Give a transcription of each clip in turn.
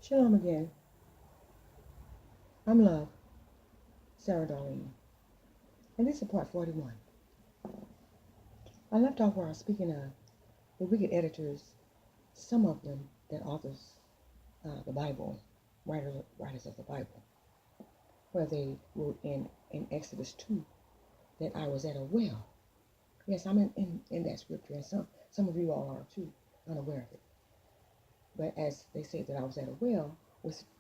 Shalom again. I'm Love, Sarah Darlene, and this is part 41. I left off where I was speaking of the wicked editors, some of them that authors the Bible, writers of the Bible, where they wrote in Exodus 2 that I was at a well. Yes, I'm in that scripture, and some of you all are too, unaware of it. But as they say that I was at a well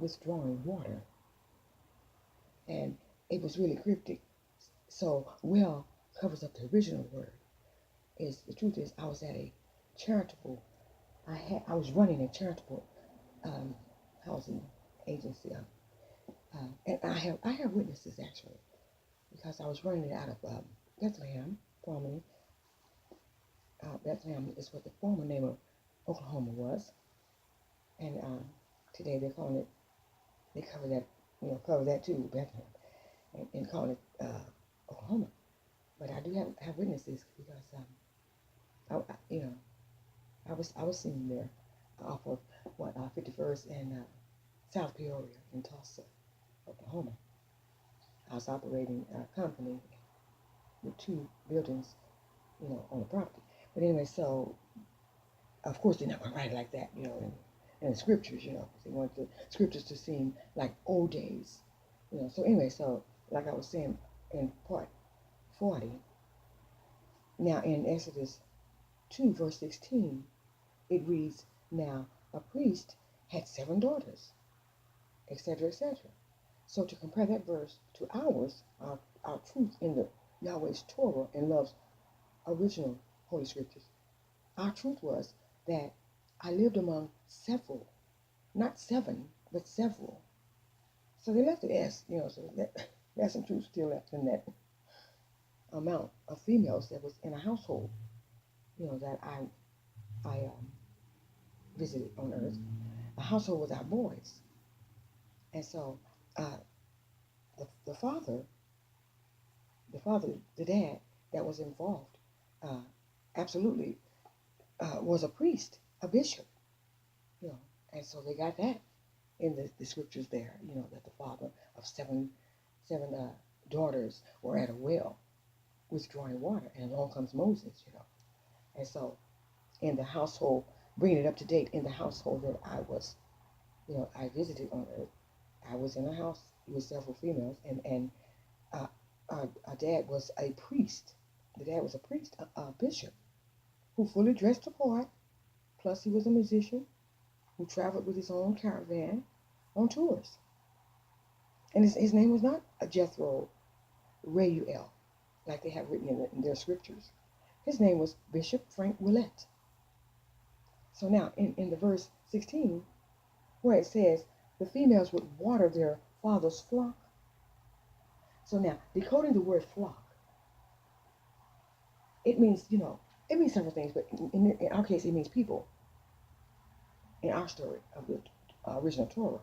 withdrawing water, and it was really cryptic. So well covers up the original word. The truth is I was at a charitable. I was running a charitable housing agency, and I have witnesses actually, because I was running it out of Bethlehem, formerly. Bethlehem is what the former name of Oklahoma was, and today they're calling it. They cover that too, Bethlehem, and calling it Oklahoma. But I do have witnesses because I was seen there off of 51st and South Peoria in Tulsa, Oklahoma. I was operating a company with 2 buildings, on the property. But anyway, so of course they're not going to write it like that, in the scriptures, because they want the scriptures to seem like old days, So anyway, so like I was saying in part 40, now in Exodus 2 verse 16, it reads, now a priest had 7 daughters, etc., etc. So to compare that verse to ours, our truth in the Yahweh's Torah and Love's original Holy Scriptures, our truth was that I lived among several, not 7, but several. So they left the S, so there's some truth still left in that amount of females that was in a household, that I visited on earth, a household without boys. And so the father, the dad that was involved, absolutely was a priest, a bishop, and so they got that in the scriptures there, that the father of seven daughters were at a well withdrawing water, and along comes Moses, and so in the household, bringing it up to date, in the household that I was, I visited on earth, I was in a house with several females, and our dad was a priest. The dad was a priest, a bishop, who fully dressed the part, plus he was a musician who traveled with his own caravan on tours. And his name was not Jethro Reuel, like they have written in their scriptures. His name was Bishop Frank Willett. So now, in the verse 16, where it says, the females would water their father's flock. So now, decoding the word flock, it means, it means several things, but in our case, it means people. In our story of the original Torah.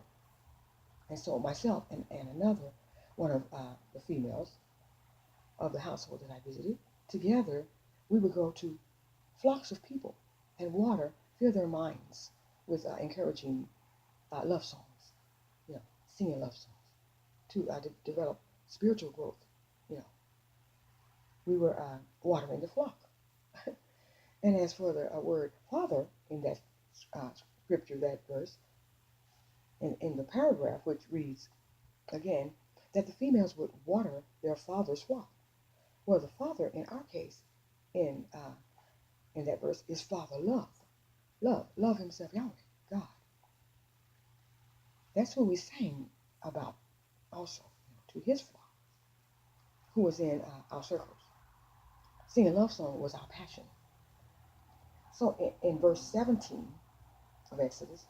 And so myself and another one of the females of the household that I visited, together we would go to flocks of people and fill their minds with encouraging love songs, singing love songs to develop spiritual growth. We were watering the flock. And as for the word father in that scripture, that verse, in the paragraph, which reads, again, that the females would water their father's flock. Well, the father, in our case, in that verse, is Father Love. Love himself, Yahweh, God. That's who we sang about also, to his flock, who was in our circles. Singing love song was our passion. So in verse 17 of Exodus,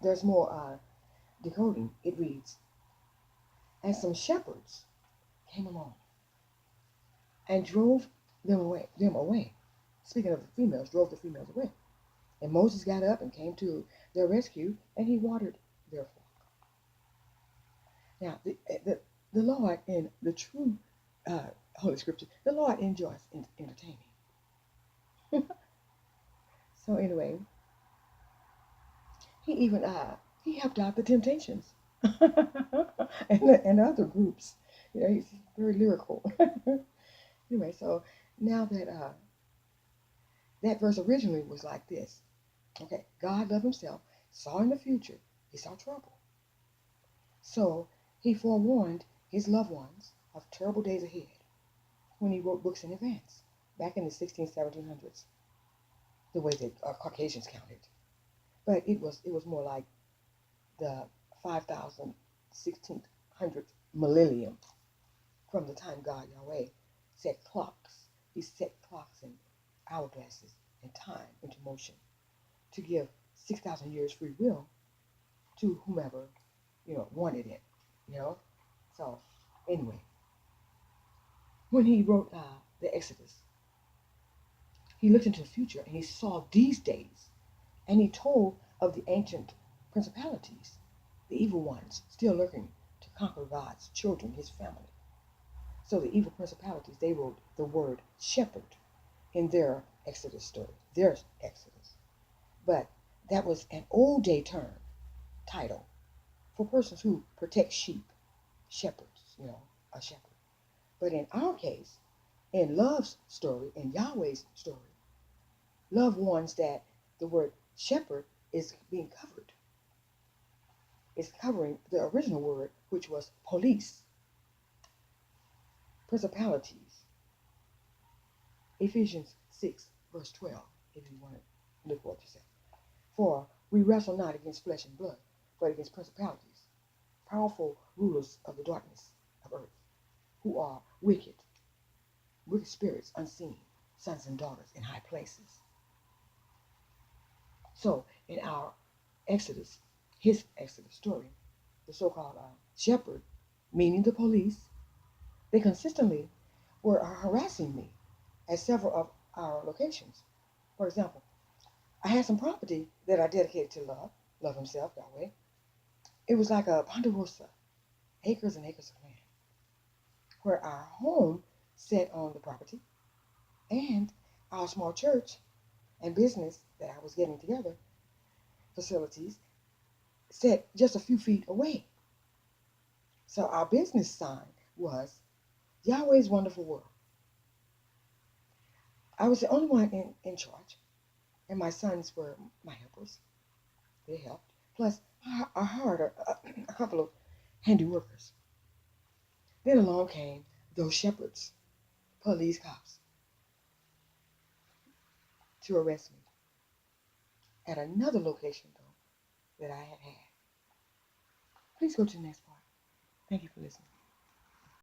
there's more decoding. It reads, and some shepherds came along and drove them away. Speaking of the females, drove the females away. And Moses got up and came to their rescue, and he watered their flock. Now, the Lord, in the true Holy Scripture, the Lord enjoys entertaining. So anyway, He even he helped out the Temptations and other groups. You know, he's very lyrical. Anyway, so now that that verse originally was like this. Okay, God loved himself, saw in the future, he saw trouble. So he forewarned his loved ones of terrible days ahead when he wrote books in advance, back in the 1700s, the way that Caucasians counted. But it was more like the 5,000, 1600th millennium from the time God Yahweh set clocks. He set clocks and hourglasses and time into motion to give 6,000 years free will to whomever, wanted it, you know. So anyway, when he wrote the Exodus, he looked into the future and he saw these days, and he told of the ancient principalities, the evil ones still lurking to conquer God's children, his family. So the evil principalities, they wrote the word shepherd in their Exodus story, their Exodus. But that was an old day term, title, for persons who protect sheep, shepherds, a shepherd. But in our case, in love's story, in Yahweh's story, love warns that the word shepherd is being covered. It's covering the original word, which was police, principalities. Ephesians 6, verse 12, if you want to look what you say. For we wrestle not against flesh and blood, but against principalities, powerful rulers of the darkness of earth, who are wicked spirits unseen, sons and daughters in high places. So in our Exodus, his Exodus story, the so-called shepherd, meaning the police, they consistently were harassing me at several of our locations. For example, I had some property that I dedicated to love himself, Yahweh. It was like a ponderosa, acres and acres of land, where our home sat on the property, and our small church and business that I was getting together, facilities, sat just a few feet away. So our business sign was Yahweh's Wonderful World. I was the only one in charge, and my sons were my helpers. They helped. Plus, I hired a couple of handy workers. Then along came those shepherds, police cops, to arrest me at another location, though, that I had. Please go to the next part. Thank you for listening.